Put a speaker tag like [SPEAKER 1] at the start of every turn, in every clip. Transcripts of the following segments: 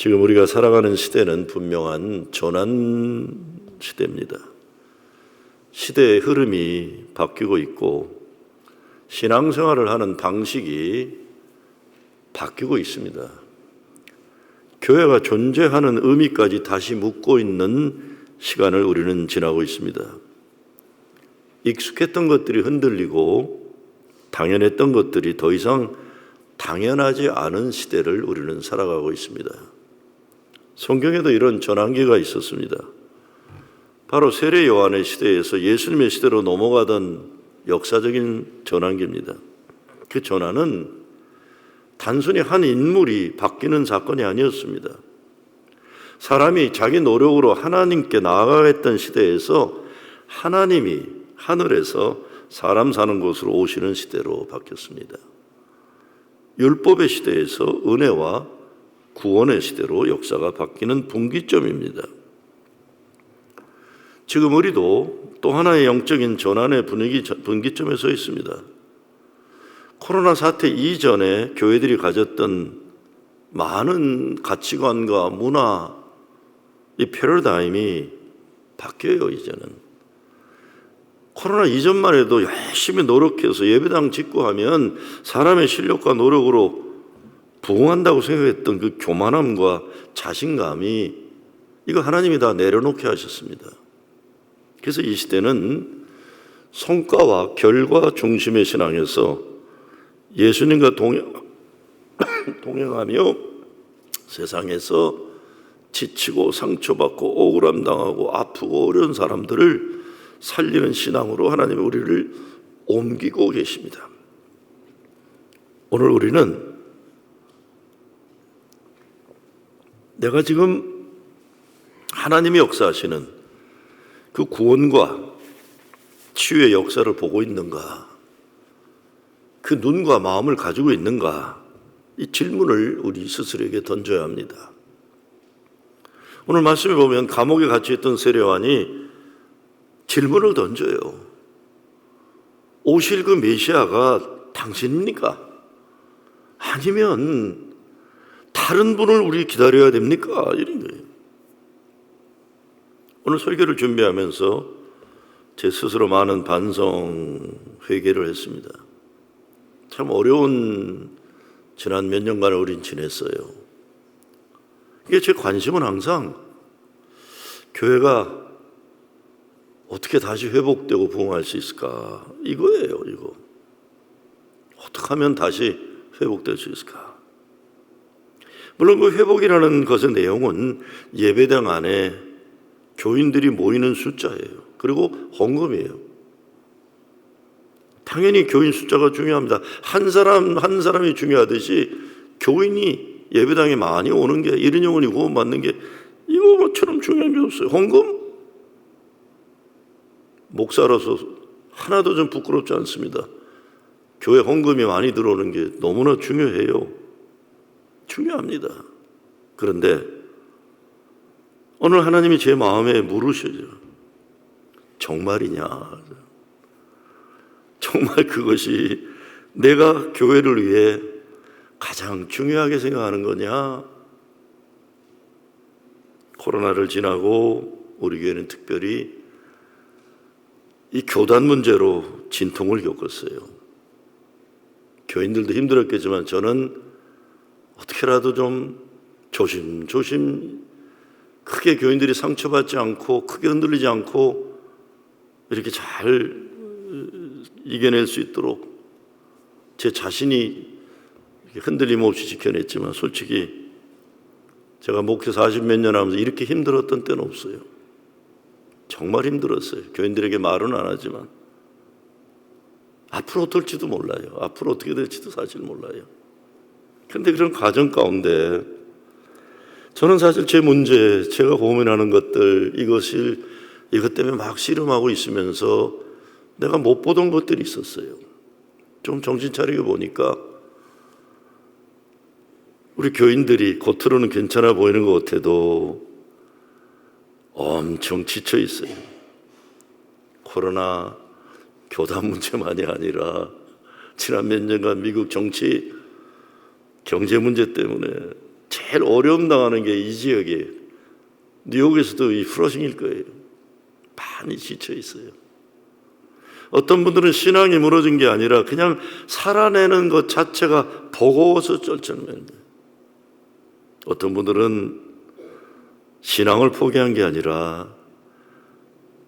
[SPEAKER 1] 지금 우리가 살아가는 시대는 분명한 전환 시대입니다. 시대의 흐름이 바뀌고 있고 신앙생활을 하는 방식이 바뀌고 있습니다. 교회가 존재하는 의미까지 다시 묻고 있는 시간을 우리는 지나고 있습니다. 익숙했던 것들이 흔들리고 당연했던 것들이 더 이상 당연하지 않은 시대를 우리는 살아가고 있습니다. 성경에도 이런 전환기가 있었습니다. 바로 세례 요한의 시대에서 예수님의 시대로 넘어가던 역사적인 전환기입니다. 그 전환은 단순히 한 인물이 바뀌는 사건이 아니었습니다. 사람이 자기 노력으로 하나님께 나아가겠던 시대에서 하나님이 하늘에서 사람 사는 곳으로 오시는 시대로 바뀌었습니다. 율법의 시대에서 은혜와 구원의 시대로 역사가 바뀌는 분기점입니다. 지금 우리도 또 하나의 영적인 전환의 분기점에 서 있습니다. 코로나 사태 이전에 교회들이 가졌던 많은 가치관과 문화, 이 패러다임이 바뀌어요. 이제는 코로나 이전만 해도 열심히 노력해서 예배당 짓고 하면 사람의 실력과 노력으로 부흥한다고 생각했던 그 교만함과 자신감이 이거 하나님이 다 내려놓게 하셨습니다. 그래서 이 시대는 성과와 결과 중심의 신앙에서 예수님과 동행하며 세상에서 지치고 상처받고 억울함 당하고 아프고 어려운 사람들을 살리는 신앙으로 하나님이 우리를 옮기고 계십니다. 오늘 우리는 내가 지금 하나님이 역사하시는 그 구원과 치유의 역사를 보고 있는가? 그 눈과 마음을 가지고 있는가? 이 질문을 우리 스스로에게 던져야 합니다. 오늘 말씀에 보면 감옥에 갇혀있던 세례요한이 질문을 던져요. 오실 그 메시아가 당신입니까? 아니면 다른 분을 우리 기다려야 됩니까? 이런 거예요. 오늘 설교를 준비하면서 제 스스로 많은 반성 회개를 했습니다. 참 어려운 지난 몇 년간을 우린 지냈어요. 이게 제 관심은 항상 교회가 어떻게 다시 회복되고 부흥할 수 있을까? 이거예요, 이거. 어떻게 하면 다시 회복될 수 있을까? 물론 그 회복이라는 것의 내용은 예배당 안에 교인들이 모이는 숫자예요. 그리고 헌금이에요. 당연히 교인 숫자가 중요합니다. 한 사람이 중요하듯이 교인이 예배당에 많이 오는 게, 이런 영혼이 구원받는 게 이거처럼 중요한 게 없어요. 헌금? 목사로서 하나도 좀 부끄럽지 않습니다. 교회 헌금이 많이 들어오는 게 너무나 중요해요. 중요합니다. 그런데 오늘 하나님이 제 마음에 물으시죠. 정말이냐? 정말 그것이 내가 교회를 위해 가장 중요하게 생각하는 거냐? 코로나를 지나고 우리 교회는 특별히 이 교단 문제로 진통을 겪었어요. 교인들도 힘들었겠지만 저는 어떻게라도 좀 조심조심 크게 교인들이 상처받지 않고 크게 흔들리지 않고 이렇게 잘 이겨낼 수 있도록 제 자신이 흔들림 없이 지켜냈지만 솔직히 제가 목회 40몇 년 하면서 이렇게 힘들었던 때는 없어요. 정말 힘들었어요. 교인들에게 말은 안 하지만 앞으로 어떨지도 몰라요. 앞으로 어떻게 될지도 사실 몰라요. 그런데 그런 과정 가운데 저는 사실 제 문제, 제가 고민하는 것들, 이것 때문에 막 씨름하고 있으면서 내가 못 보던 것들이 있었어요. 좀 정신 차리게 보니까 우리 교인들이 겉으로는 괜찮아 보이는 것 같아도 엄청 지쳐 있어요. 코로나 교단 문제만이 아니라 지난 몇 년간 미국 정치, 경제 문제 때문에 제일 어려움 당하는 게 이 지역이에요. 뉴욕에서도 이 플러싱일 거예요. 많이 지쳐 있어요. 어떤 분들은 신앙이 무너진 게 아니라 그냥 살아내는 것 자체가 버거워서 쩔쩔매는 거예요. 어떤 분들은 신앙을 포기한 게 아니라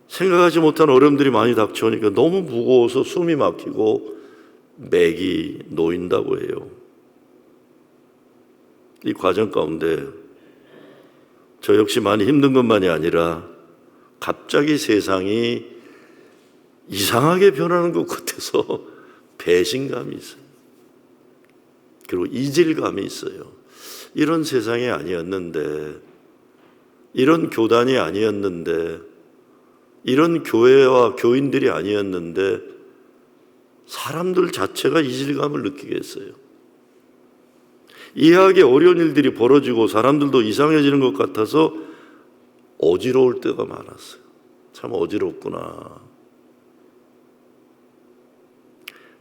[SPEAKER 1] 생각하지 못한 어려움들이 많이 닥쳐오니까 너무 무거워서 숨이 막히고 맥이 놓인다고 해요. 이 과정 가운데 저 역시 많이 힘든 것만이 아니라 갑자기 세상이 이상하게 변하는 것 같아서 배신감이 있어요. 그리고 이질감이 있어요. 이런 세상이 아니었는데, 이런 교단이 아니었는데, 이런 교회와 교인들이 아니었는데 사람들 자체가 이질감을 느끼게 했어요. 이해하기 어려운 일들이 벌어지고 사람들도 이상해지는 것 같아서 어지러울 때가 많았어요. 참 어지럽구나.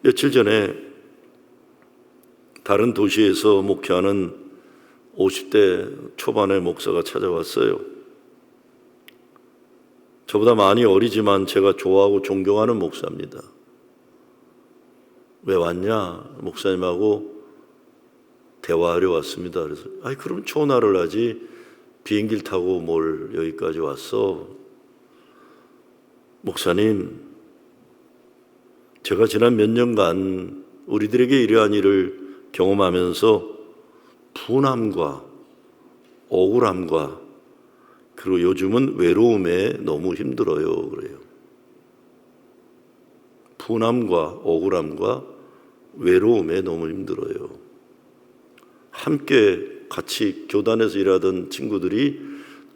[SPEAKER 1] 며칠 전에 다른 도시에서 목회하는 50대 초반의 목사가 찾아왔어요. 저보다 많이 어리지만 제가 좋아하고 존경하는 목사입니다. 왜 왔냐? 목사님하고 대화하려 왔습니다. 그래서 그럼 전화를 하지 비행기를 타고 뭘 여기까지 왔어? 목사님, 제가 지난 몇 년간 우리들에게 이러한 일을 경험하면서 분함과 억울함과 그리고 요즘은 외로움에 너무 힘들어요. 그래요. 분함과 억울함과 외로움에 너무 힘들어요. 함께 같이 교단에서 일하던 친구들이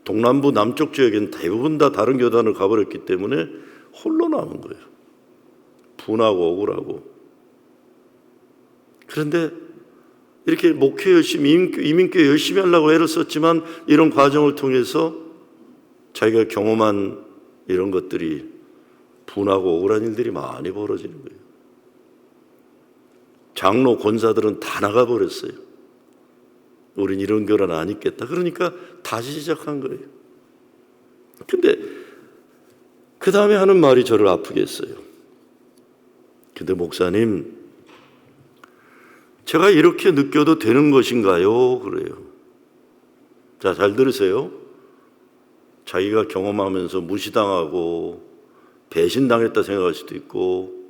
[SPEAKER 1] 동남부 남쪽 지역엔 대부분 다 다른 교단을 가버렸기 때문에 홀로 남은 거예요. 분하고 억울하고. 그런데 이렇게 목회 열심히, 이민교회 열심히 하려고 애를 썼지만 이런 과정을 통해서 자기가 경험한 이런 것들이 분하고 억울한 일들이 많이 벌어지는 거예요. 장로, 권사들은 다 나가버렸어요. 우린 이런 교란 안 있겠다. 그러니까 다시 시작한 거예요. 근데 그 다음에 하는 말이 저를 아프게 했어요. 근데 목사님, 제가 이렇게 느껴도 되는 것인가요? 그래요. 자, 잘 들으세요. 자기가 경험하면서 무시당하고 배신당했다 생각할 수도 있고,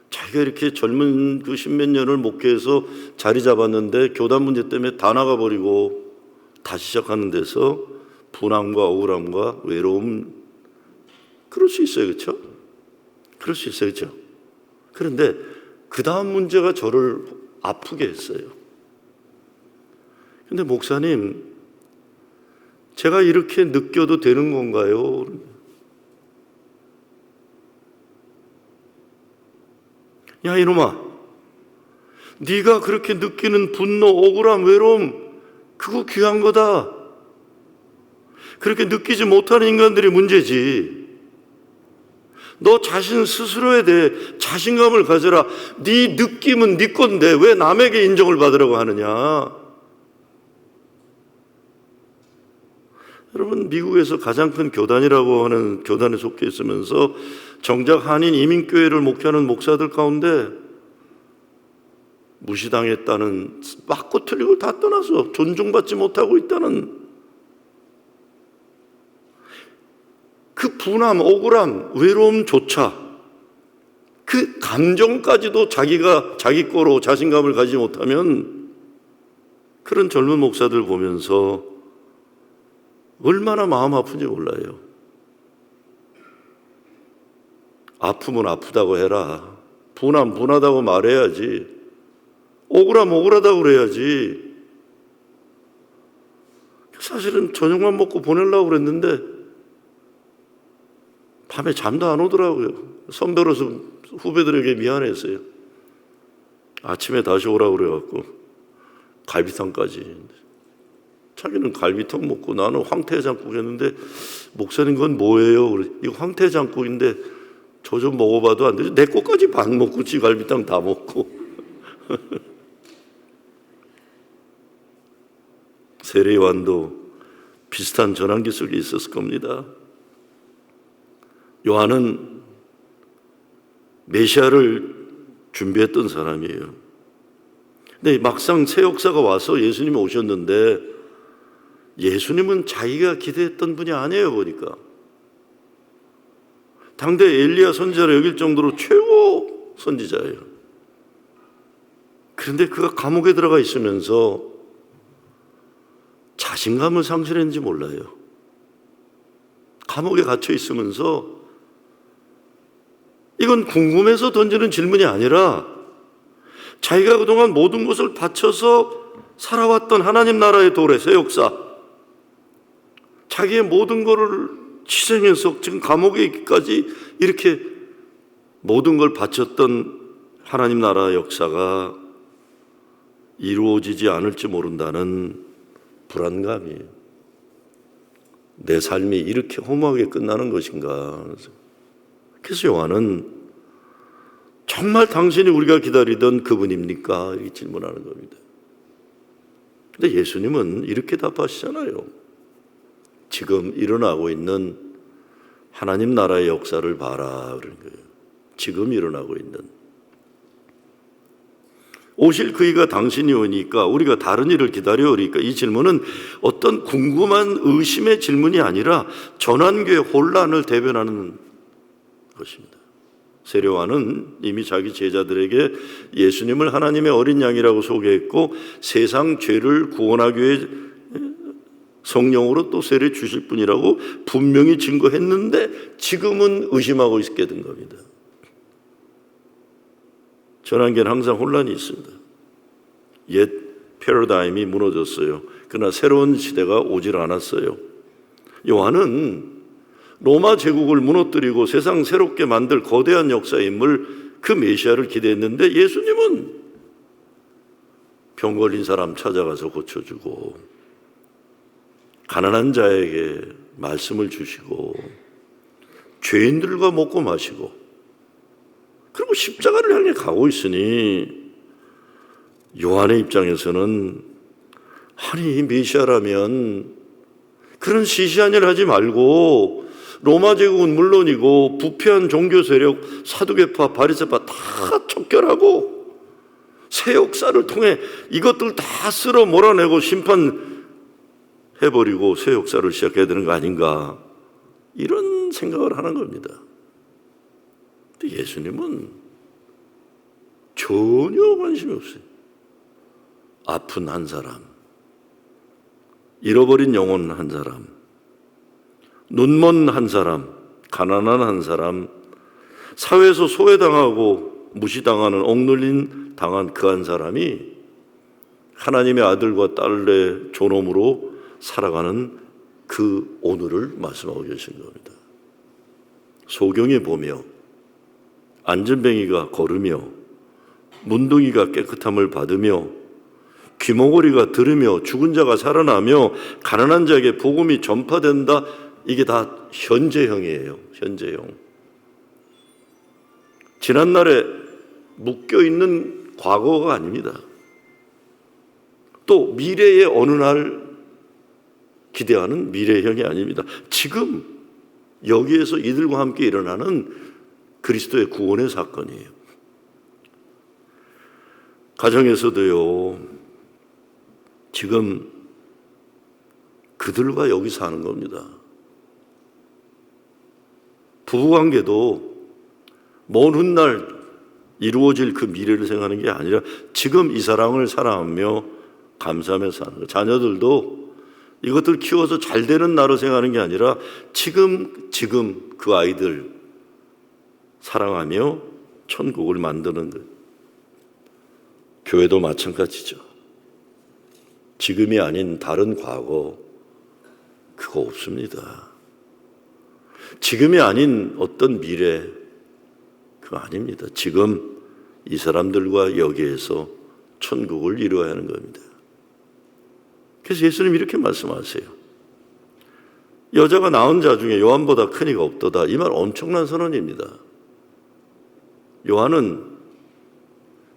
[SPEAKER 1] 자기가 이렇게 젊은 그 십몇 년을 목회해서 자리 잡았는데 교단 문제 때문에 다 나가버리고 다시 시작하는 데서 분함과 억울함과 외로움, 그럴 수 있어요. 그렇죠? 그럴 수 있어요. 그렇죠? 그런데 그 다음 문제가 저를 아프게 했어요. 근데 목사님, 제가 이렇게 느껴도 되는 건가요? 야 이놈아, 네가 그렇게 느끼는 분노, 억울함, 외로움, 그거 귀한 거다. 그렇게 느끼지 못하는 인간들이 문제지. 너 자신 스스로에 대해 자신감을 가져라. 네 느낌은 네 건데 왜 남에게 인정을 받으려고 하느냐. 여러분, 미국에서 가장 큰 교단이라고 하는 교단에 속해 있으면서 정작 한인 이민교회를 목회하는 목사들 가운데 무시당했다는, 맞고 틀리고 다 떠나서 존중받지 못하고 있다는 그 분함, 억울함, 외로움조차, 그 감정까지도 자기가 자기 거로 자신감을 가지지 못하면 그런 젊은 목사들 보면서 얼마나 마음 아픈지 몰라요. 아프면 아프다고 해라. 분함, 분하다고 말해야지. 억울함, 억울하다고 그래야지. 사실은 저녁만 먹고 보내려고 그랬는데 밤에 잠도 안 오더라고요. 선배로서 후배들에게 미안했어요. 아침에 다시 오라고 그래갖고 갈비탕까지. 자기는 갈비탕 먹고 나는 황태장국 했는데, 목사님 그건 뭐예요? 그래. 이거 황태장국인데 저 좀 먹어봐도 안 되죠? 내 거까지 반 먹고 지 갈비탕 다 먹고. 세례 요한도 비슷한 전환 기술이 있었을 겁니다. 요한은 메시아를 준비했던 사람이에요. 근데 막상 새 역사가 와서 예수님이 오셨는데 예수님은 자기가 기대했던 분이 아니에요. 보니까 당대 엘리야 선지자를 여길 정도로 최고 선지자예요. 그런데 그가 감옥에 들어가 있으면서 자신감을 상실했는지 몰라요. 감옥에 갇혀 있으면서 이건 궁금해서 던지는 질문이 아니라 자기가 그동안 모든 것을 바쳐서 살아왔던 하나님 나라의 도래, 새 역사, 자기의 모든 것을 희생해서 지금 감옥에 있기까지 이렇게 모든 걸 바쳤던 하나님 나라의 역사가 이루어지지 않을지 모른다는 불안감이에요. 내 삶이 이렇게 허무하게 끝나는 것인가. 그래서 요한은 정말 당신이 우리가 기다리던 그분입니까? 이렇게 질문하는 겁니다. 근데 예수님은 이렇게 답하시잖아요. 지금 일어나고 있는 하나님 나라의 역사를 봐라 그런 거예요. 지금 일어나고 있는. 오실 그이가 당신이 오니까 우리가 다른 일을 기다려 오니까 이 질문은 어떤 궁금한 의심의 질문이 아니라 전환교의 혼란을 대변하는 것입니다. 세례 요한은 이미 자기 제자들에게 예수님을 하나님의 어린 양이라고 소개했고 세상 죄를 구원하기 위해 성령으로 또 세례 주실 분이라고 분명히 증거했는데 지금은 의심하고 있게 된 겁니다. 전환기는 항상 혼란이 있습니다. 옛 패러다임이 무너졌어요. 그러나 새로운 시대가 오질 않았어요. 요한은 로마 제국을 무너뜨리고 세상 새롭게 만들 거대한 역사의 인물 그 메시아를 기대했는데 예수님은 병 걸린 사람 찾아가서 고쳐주고 가난한 자에게 말씀을 주시고 죄인들과 먹고 마시고 그리고 십자가를 향해 가고 있으니 요한의 입장에서는 아니 이 메시아라면 그런 시시한 일 하지 말고 로마 제국은 물론이고 부패한 종교 세력 사두개파 바리새파 다 척결하고 새 역사를 통해 이것들 다 쓸어 몰아내고 심판해버리고 새 역사를 시작해야 되는 거 아닌가 이런 생각을 하는 겁니다. 근데 예수님은 전혀 관심이 없어요. 아픈 한 사람, 잃어버린 영혼 한 사람, 눈먼 한 사람, 가난한 한 사람, 사회에서 소외당하고 무시당하는 억눌린 당한 그 한 사람이 하나님의 아들과 딸의 존엄으로 살아가는 그 오늘을 말씀하고 계신 겁니다. 소경이 보며 안전뱅이가 걸으며 문둥이가 깨끗함을 받으며 귀머거리가 들으며 죽은 자가 살아나며 가난한 자에게 복음이 전파된다. 이게 다 현재형이에요. 현재형. 지난날에 묶여있는 과거가 아닙니다. 또 미래의 어느 날 기대하는 미래형이 아닙니다. 지금 여기에서 이들과 함께 일어나는 그리스도의 구원의 사건이에요. 가정에서도요, 지금 그들과 여기 사는 겁니다. 부부관계도 먼 훗날 이루어질 그 미래를 생각하는 게 아니라 지금 이 사랑을 사랑하며 감사하며 사는 거예요. 자녀들도 이것들 키워서 잘 되는 나로 생각하는 게 아니라 지금 그 아이들 사랑하며 천국을 만드는 것. 교회도 마찬가지죠. 지금이 아닌 다른 과거 그거 없습니다. 지금이 아닌 어떤 미래 그거 아닙니다. 지금 이 사람들과 여기에서 천국을 이루어야 하는 겁니다. 그래서 예수님 이렇게 말씀하세요. 여자가 낳은 자 중에 요한보다 큰 이가 없도다. 이 말 엄청난 선언입니다. 요한은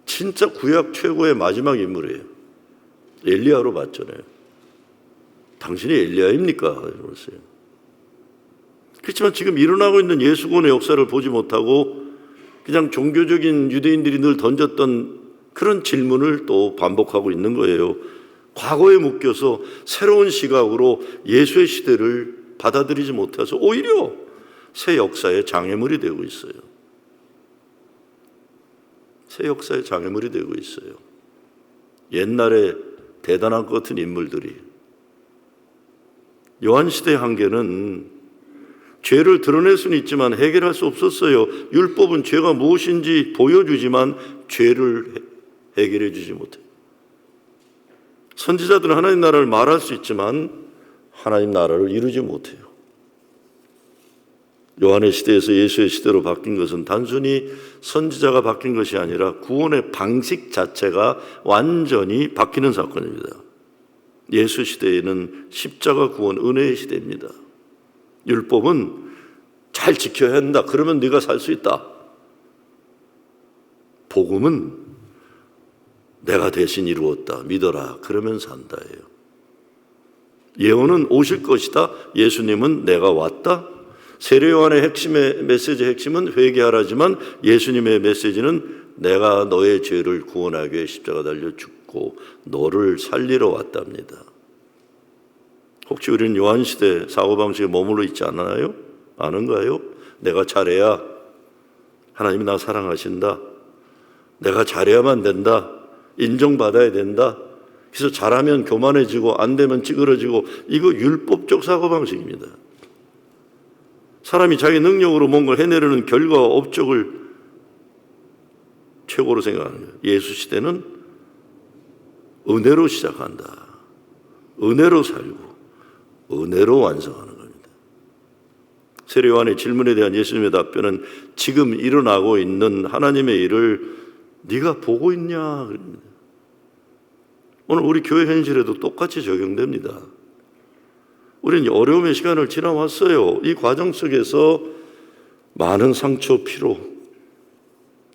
[SPEAKER 1] 진짜 구약 최고의 마지막 인물이에요. 엘리야로 봤잖아요. 당신이 엘리야입니까? 이러세요. 그렇지만 지금 일어나고 있는 예수 구원의 역사를 보지 못하고 그냥 종교적인 유대인들이 늘 던졌던 그런 질문을 또 반복하고 있는 거예요. 과거에 묶여서 새로운 시각으로 예수의 시대를 받아들이지 못해서 오히려 새 역사의 장애물이 되고 있어요. 새 역사의 장애물이 되고 있어요. 옛날에 대단한 것 같은 인물들이. 요한시대의 한계는 죄를 드러낼 수는 있지만 해결할 수 없었어요. 율법은 죄가 무엇인지 보여주지만 죄를 해결해 주지 못해요. 선지자들은 하나님 나라를 말할 수 있지만 하나님 나라를 이루지 못해요. 요한의 시대에서 예수의 시대로 바뀐 것은 단순히 선지자가 바뀐 것이 아니라 구원의 방식 자체가 완전히 바뀌는 사건입니다. 예수 시대에는 십자가 구원 은혜의 시대입니다. 율법은 잘 지켜야 한다. 그러면 네가 살 수 있다. 복음은 내가 대신 이루었다. 믿어라. 그러면 산다예요. 예언은 오실 것이다. 예수님은 내가 왔다. 세례 요한의 핵심의 메시지의 핵심은 회개하라지만 예수님의 메시지는 내가 너의 죄를 구원하기 위해 십자가 달려 죽고 너를 살리러 왔답니다. 혹시 우리는 요한시대 사고방식에 머물러 있지 않나요? 아는가요? 내가 잘해야 하나님이 나 사랑하신다. 내가 잘해야만 된다. 인정받아야 된다. 그래서 잘하면 교만해지고 안 되면 찌그러지고, 이거 율법적 사고방식입니다. 사람이 자기 능력으로 뭔가를 해내려는 결과와 업적을 최고로 생각하는 거예요. 예수 시대는 은혜로 시작한다. 은혜로 살고 은혜로 완성하는 겁니다. 세례 요한의 질문에 대한 예수님의 답변은 지금 일어나고 있는 하나님의 일을 네가 보고 있냐? 오늘 우리 교회 현실에도 똑같이 적용됩니다. 우리는 어려움의 시간을 지나왔어요. 이 과정 속에서 많은 상처, 피로.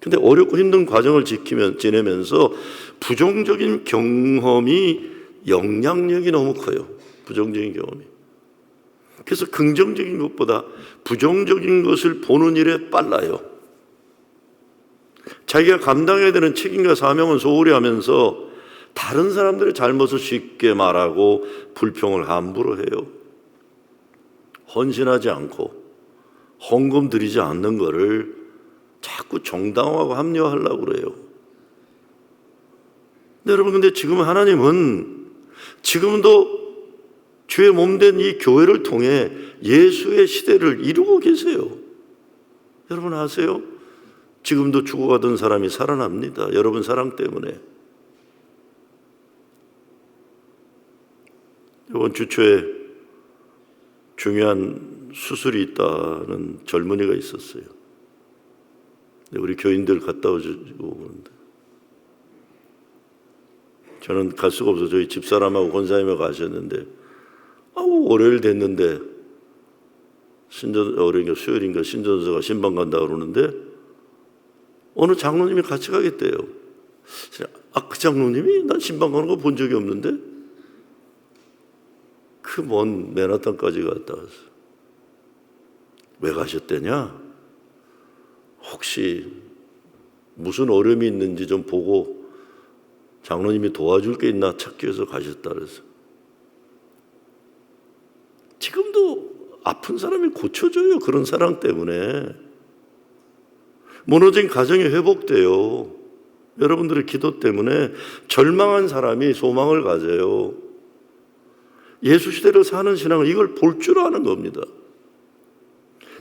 [SPEAKER 1] 근데 어렵고 힘든 과정을 지내면서 부정적인 경험이 영향력이 너무 커요. 부정적인 경험이. 그래서 긍정적인 것보다 부정적인 것을 보는 일에 빨라요. 자기가 감당해야 되는 책임과 사명은 소홀히 하면서 다른 사람들의 잘못을 쉽게 말하고 불평을 함부로 해요. 헌신하지 않고 헌금 드리지 않는 거를 자꾸 정당화하고 합리화하려고 그래요. 근데 여러분, 근데 지금 하나님은 지금도 주의 몸된 이 교회를 통해 예수의 시대를 이루고 계세요. 여러분 아세요? 지금도 죽어가던 사람이 살아납니다. 여러분 사랑 때문에. 이번 주 초에 중요한 수술이 있다는 젊은이가 있었어요. 우리 교인들 갔다 오고 그러는데 저는 갈 수가 없어서 저희 집사람하고 권사님하고 가셨는데 월요일 됐는데 월요일인가 수요일인가 신전도사가 신방 간다 그러는데 어느 장로님이 같이 가겠대요. 그 장로님이? 난 신방 가는 거 본 적이 없는데? 그 먼 맨하탄까지 갔다 왔어. 왜 가셨대냐? 혹시 무슨 어려움이 있는지 좀 보고 장로님이 도와줄 게 있나 찾기 위해서 가셨다 그래서. 지금도 아픈 사람이 고쳐져요. 그런 사랑 때문에. 무너진 가정이 회복돼요. 여러분들의 기도 때문에 절망한 사람이 소망을 가져요. 예수 시대로 사는 신앙은 이걸 볼 줄 아는 겁니다.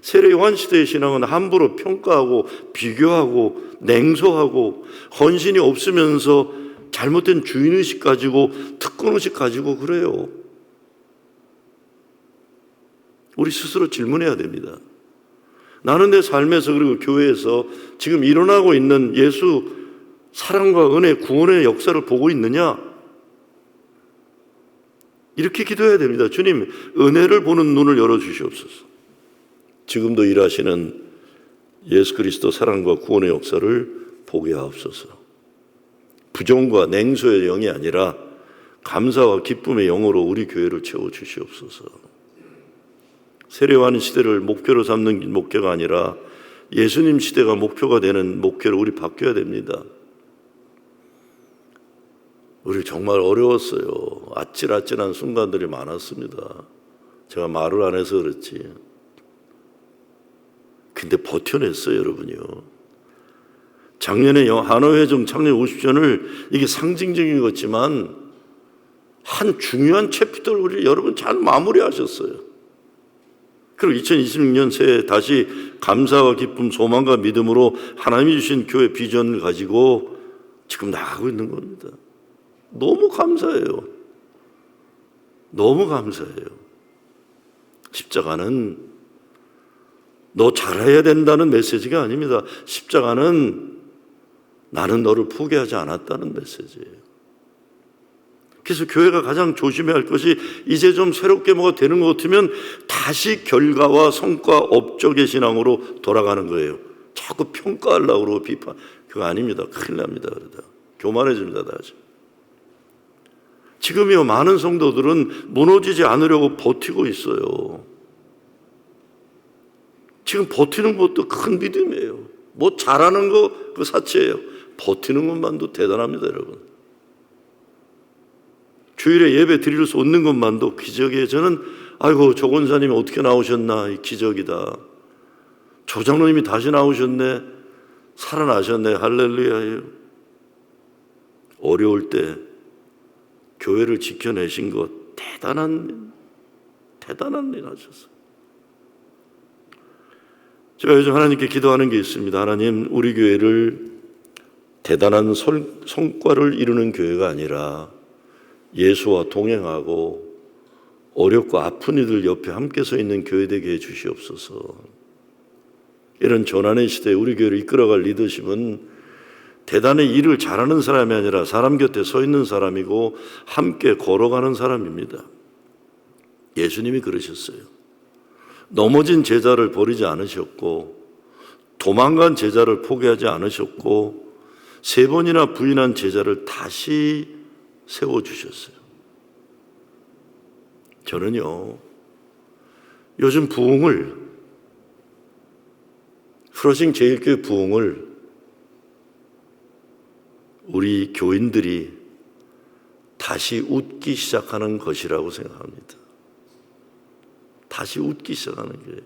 [SPEAKER 1] 세례 요한 시대의 신앙은 함부로 평가하고 비교하고 냉소하고 헌신이 없으면서 잘못된 주인의식 가지고 특권의식 가지고 그래요. 우리 스스로 질문해야 됩니다. 나는 내 삶에서 그리고 교회에서 지금 일어나고 있는 예수 사랑과 은혜, 구원의 역사를 보고 있느냐? 이렇게 기도해야 됩니다. 주님, 은혜를 보는 눈을 열어주시옵소서. 지금도 일하시는 예수 그리스도 사랑과 구원의 역사를 보게 하옵소서. 부정과 냉소의 영이 아니라 감사와 기쁨의 영으로 우리 교회를 채워주시옵소서. 세례요한 시대를 목표로 삼는 목회가 아니라 예수님 시대가 목표가 되는 목회로 우리 바뀌어야 됩니다. 우리 정말 어려웠어요. 아찔아찔한 순간들이 많았습니다. 제가 말을 안 해서 그렇지. 근데 버텨냈어요, 여러분이요. 작년에 한화회정 창립 50주년을 이게 상징적인 것지만 한 중요한 챕터를 우리 여러분 잘 마무리하셨어요. 그리고 2026년 새해 다시 감사와 기쁨, 소망과 믿음으로 하나님이 주신 교회 비전을 가지고 지금 나가고 있는 겁니다. 너무 감사해요. 너무 감사해요. 십자가는 너 잘해야 된다는 메시지가 아닙니다. 십자가는 나는 너를 포기하지 않았다는 메시지예요. 그래서 교회가 가장 조심해야 할 것이 이제 좀 새롭게 뭐가 되는 것 같으면 다시 결과와 성과 업적의 신앙으로 돌아가는 거예요. 자꾸 평가하려고 그러고 비판. 그거 아닙니다. 큰일 납니다. 그러다 교만해집니다. 다시. 지금요 많은 성도들은 무너지지 않으려고 버티고 있어요. 지금 버티는 것도 큰 믿음이에요. 뭐 잘하는 거 그 사치예요. 버티는 것만도 대단합니다, 여러분. 주일에 예배 드릴 수 없는 것만도 기적이에요. 저는 아이고 조 권사님이 어떻게 나오셨나 이 기적이다. 조 장로님이 다시 나오셨네. 살아나셨네. 할렐루야예요. 어려울 때 교회를 지켜내신 것 대단한 일 하셨어요. 제가 요즘 하나님께 기도하는 게 있습니다. 하나님, 우리 교회를 대단한 성과를 이루는 교회가 아니라 예수와 동행하고 어렵고 아픈 이들 옆에 함께 서 있는 교회 되게 해 주시옵소서. 이런 전환의 시대에 우리 교회를 이끌어갈 리더십은 대단히 일을 잘하는 사람이 아니라 사람 곁에 서 있는 사람이고 함께 걸어가는 사람입니다. 예수님이 그러셨어요. 넘어진 제자를 버리지 않으셨고 도망간 제자를 포기하지 않으셨고 3번이나 부인한 제자를 다시 세워주셨어요. 저는요 요즘 부흥을 프로싱 제1교회 부흥을 우리 교인들이 다시 웃기 시작하는 것이라고 생각합니다. 다시 웃기 시작하는 거예요.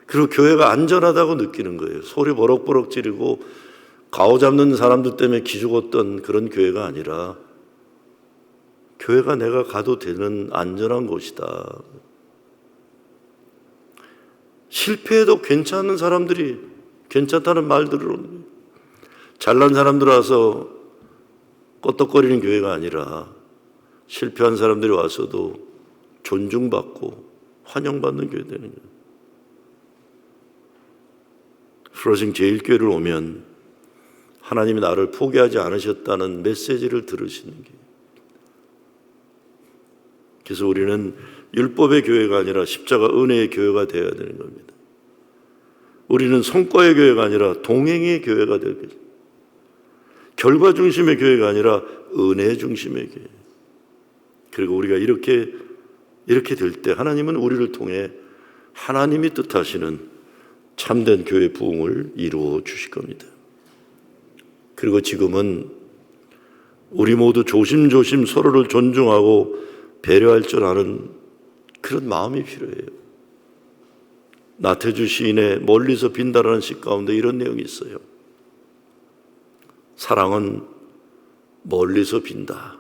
[SPEAKER 1] 그리고 교회가 안전하다고 느끼는 거예요. 소리 버럭버럭 지르고 가오 잡는 사람들 때문에 기죽었던 그런 교회가 아니라 교회가 내가 가도 되는 안전한 곳이다. 실패해도 괜찮은 사람들이 괜찮다는 말들을 오는 거예요. 잘난 사람들 와서 껐덕거리는 교회가 아니라 실패한 사람들이 와서도 존중받고 환영받는 교회 되는 거예요. 프로싱 제1교회를 오면 하나님이 나를 포기하지 않으셨다는 메시지를 들으시는 게. 그래서 우리는 율법의 교회가 아니라 십자가 은혜의 교회가 되어야 되는 겁니다. 우리는 성과의 교회가 아니라 동행의 교회가 되어야 됩니다. 결과 중심의 교회가 아니라 은혜 중심의 교회. 그리고 우리가 이렇게 될 때 하나님은 우리를 통해 하나님이 뜻하시는 참된 교회 부흥을 이루어 주실 겁니다. 그리고 지금은 우리 모두 조심조심 서로를 존중하고 배려할 줄 아는 그런 마음이 필요해요. 나태주 시인의 멀리서 빈다라는 시 가운데 이런 내용이 있어요. 사랑은 멀리서 빈다.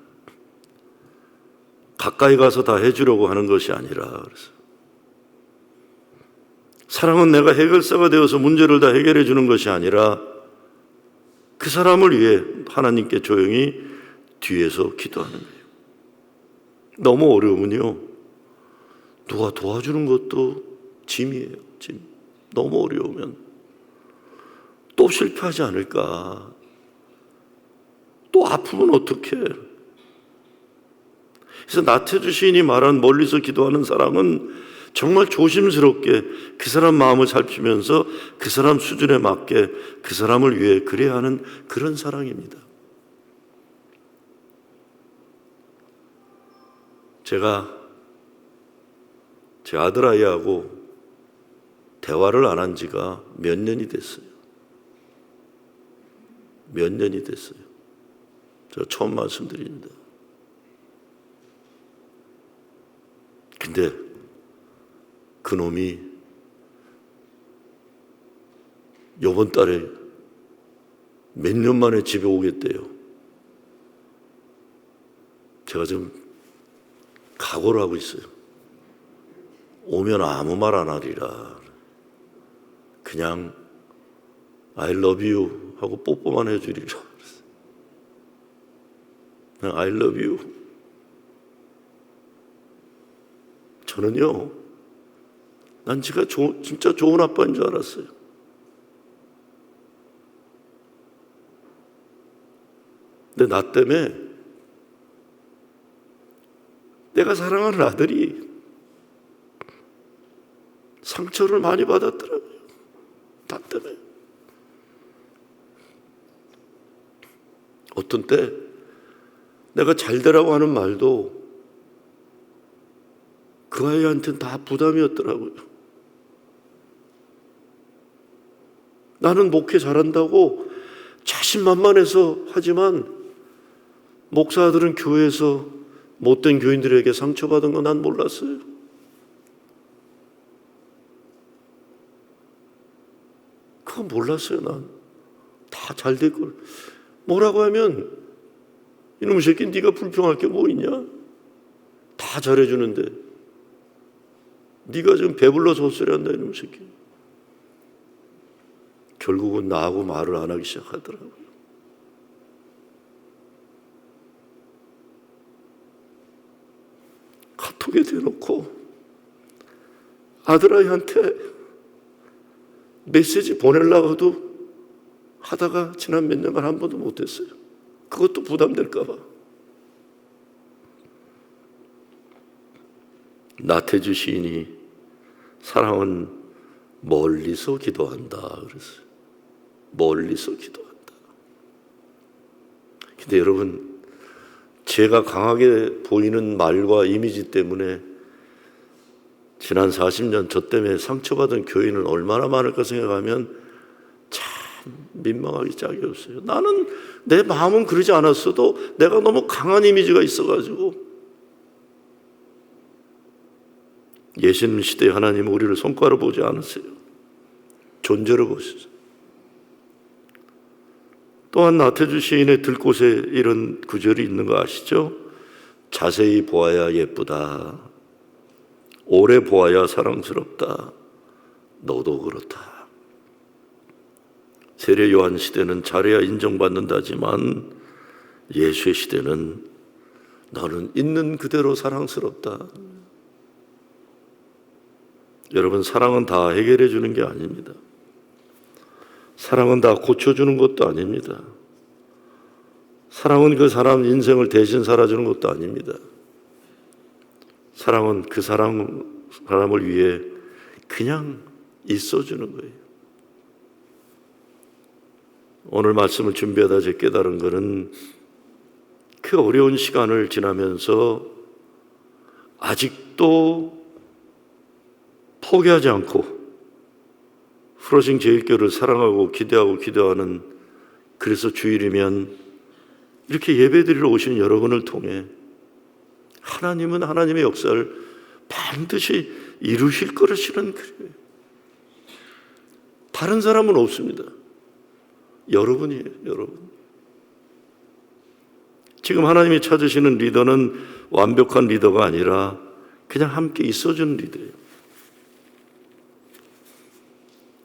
[SPEAKER 1] 가까이 가서 다 해주려고 하는 것이 아니라 그래서 사랑은 내가 해결사가 되어서 문제를 다 해결해 주는 것이 아니라 그 사람을 위해 하나님께 조용히 뒤에서 기도하는 거예요. 너무 어려우면요 누가 도와주는 것도 짐이에요. 짐. 너무 어려우면 또 실패하지 않을까, 또 아프면 어떡해. 그래서 나태주 시인이 말한 멀리서 기도하는 사랑은 정말 조심스럽게 그 사람 마음을 살피면서 그 사람 수준에 맞게 그 사람을 위해 그래야 하는 그런 사랑입니다. 제가 제 아들아이하고 대화를 안 한 지가 몇 년이 됐어요. 몇 년이 됐어요. 저 처음 말씀드립니다. 근데 그놈이 이번 달에 몇 년 만에 집에 오겠대요. 제가 좀 각오를 하고 있어요. 오면 아무 말 안 하리라. 그냥 I love you 하고 뽀뽀만 해주리라. 그냥 I love you. 저는요, 난 제가 진짜 좋은 아빠인 줄 알았어요. 근데 나 때문에 내가 사랑하는 아들이 상처를 많이 받았더라고요. 나 때문에. 어떤 때 내가 잘 되라고 하는 말도 그 아이한테는 다 부담이었더라고요. 나는 목회 잘한다고 자신만만해서 하지만 목사들은 교회에서 못된 교인들에게 상처받은 거 난 몰랐어요. 그거 몰랐어요. 난 다 잘 될 걸. 뭐라고 하면 이놈의 새끼 네가 불평할 게 뭐 있냐? 다 잘해주는데 네가 지금 배불러서 헛소리 한다 이놈의 새끼. 결국은 나하고 말을 안 하기 시작하더라고요. 카톡에 대놓고 아들아이한테 메시지 보내려고 해도 하다가 지난 몇 년간 한 번도 못했어요. 그것도 부담될까 봐. 나태주 시인이 사랑은 멀리서 기도한다 그랬어요. 멀리서 기도한다. 근데 여러분, 제가 강하게 보이는 말과 이미지 때문에 지난 40년 저 때문에 상처받은 교인은 얼마나 많을까 생각하면 참 민망하기 짝이 없어요. 나는 내 마음은 그러지 않았어도 내가 너무 강한 이미지가 있어가지고. 예수님 시대에 하나님은 우리를 손가락 보지 않으세요. 존재로 보시죠. 또한 나태주 시인의 들꽃에 이런 구절이 있는 거 아시죠? 자세히 보아야 예쁘다. 오래 보아야 사랑스럽다. 너도 그렇다. 세례 요한 시대는 잘해야 인정받는다지만 예수의 시대는 너는 있는 그대로 사랑스럽다. 여러분, 사랑은 다 해결해 주는 게 아닙니다. 사랑은 다 고쳐주는 것도 아닙니다. 사랑은 그 사람 인생을 대신 살아주는 것도 아닙니다. 사랑은 그 사람을 위해 그냥 있어주는 거예요. 오늘 말씀을 준비하다 제가 깨달은 것은 그 어려운 시간을 지나면서 아직도 포기하지 않고 프로싱 제1교를 사랑하고 기대하는, 그래서 주일이면 이렇게 예배드리러 오신 여러분을 통해 하나님은 하나님의 역사를 반드시 이루실 것이라는 거예요. 다른 사람은 없습니다. 여러분이에요, 여러분. 지금 하나님이 찾으시는 리더는 완벽한 리더가 아니라 그냥 함께 있어주는 리더예요.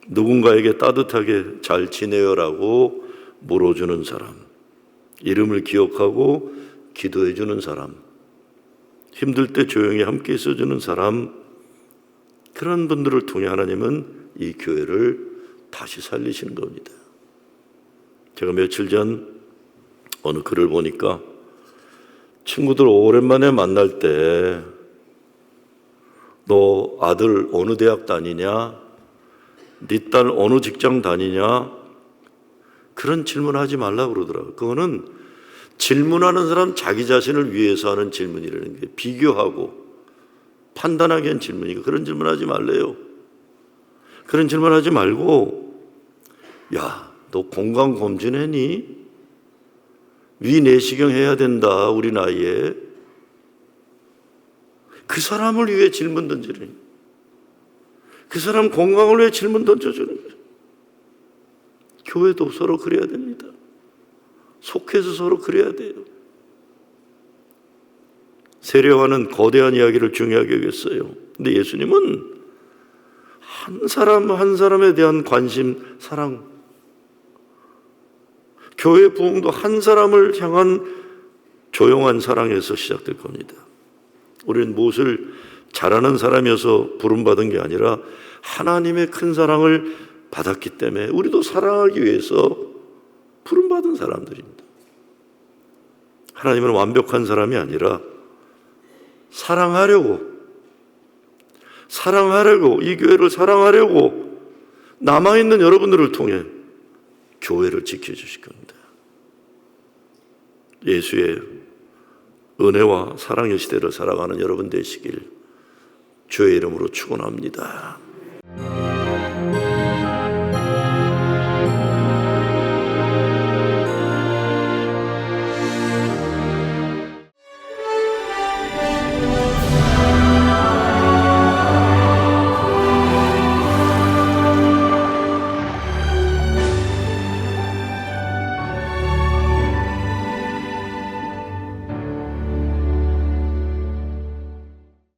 [SPEAKER 1] 누군가에게 따뜻하게 잘 지내요라고 물어주는 사람, 이름을 기억하고 기도해주는 사람, 힘들 때 조용히 함께 있어주는 사람, 그런 분들을 통해 하나님은 이 교회를 다시 살리시는 겁니다. 제가 며칠 전 어느 글을 보니까 친구들 오랜만에 만날 때 너 아들 어느 대학 다니냐? 네 딸 어느 직장 다니냐? 그런 질문하지 말라고 그러더라고요. 그거는 질문하는 사람 자기 자신을 위해서 하는 질문이라는 게 비교하고 판단하게 한 질문이고 그런 질문하지 말래요. 그런 질문하지 말고 야, 너 건강검진했니? 위내시경 해야 된다 우리 나이에. 그 사람을 위해 질문 던지는 그 사람 건강을 위해 질문 던져주는 거예요. 교회도 서로 그래야 됩니다. 속해서 서로 그래야 돼요. 세례요한은 거대한 이야기를 중요하게 여겼어요. 근데 예수님은 한 사람 한 사람에 대한 관심, 사랑, 교회 부흥도 한 사람을 향한 조용한 사랑에서 시작될 겁니다. 우리는 무엇을 잘하는 사람이어서 부름받은 게 아니라 하나님의 큰 사랑을 받았기 때문에 우리도 사랑하기 위해서 부름받은 사람들입니다. 하나님은 완벽한 사람이 아니라 사랑하려고 이 교회를 사랑하려고 남아있는 여러분들을 통해 교회를 지켜주실 겁니다. 예수의 은혜와 사랑의 시대를 살아가는 여러분 되시길 주의 이름으로 축원합니다.